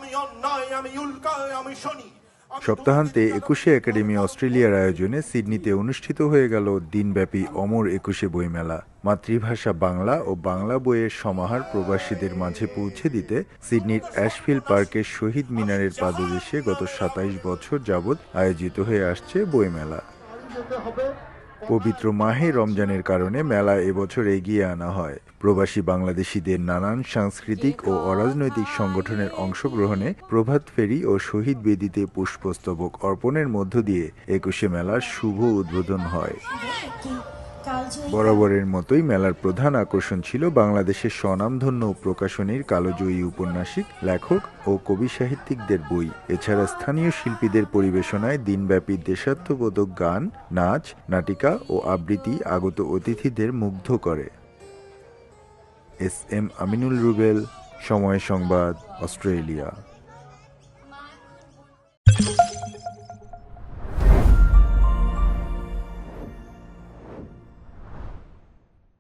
আমি অন্যায়, আমি উল্কায়, আমি শনি। সপ্তাহান্তে ২১শে একাডেমি অস্ট্রেলিয়ার আয়োজনে সিডনিতে অনুষ্ঠিত হয়ে গেল দিনব্যাপী অমর ২১শে বইমেলা। মাতৃভাষা বাংলা ও বাংলা বইয়ের সমাহার প্রবাসীদের মাঝে পৌঁছে দিতে সিডনির অ্যাশফিল্ড পার্কের শহীদ মিনারের পাদদেশে গত ২৭ বছর যাবৎ আয়োজিত হয়ে আসছে বইমেলা। পবিত্র মাহে রমজানের কারণে মেলা এবছর এগিয়ে আনা হয়। প্রবাসী বাংলাদেশিদের নানান সাংস্কৃতিক ও অরাজনৈতিক সংগঠনের অংশগ্রহণে প্রভাত ফেরি ও শহীদ বেদিতে পুষ্পস্তবক অর্পণের মধ্য দিয়ে ২১শে মেলার শুভ উদ্বোধন হয়। বরাবরের মতোই মেলার প্রধান আকর্ষণ ছিল বাংলাদেশের স্বনামধন্য প্রকাশনীর কালোজয়ী উপন্যাসিক, লেখক ও কবি সাহিত্যিকদের বই। এছাড়া স্থানীয় শিল্পীদের পরিবেশনায় দিনব্যাপী দেশাত্মবোধক গান, নাচ, নাটিকা ও আবৃত্তি আগত অতিথিদের মুগ্ধ করে। এস এম আমিনুল রুবেল, সময় সংবাদ, অস্ট্রেলিয়া।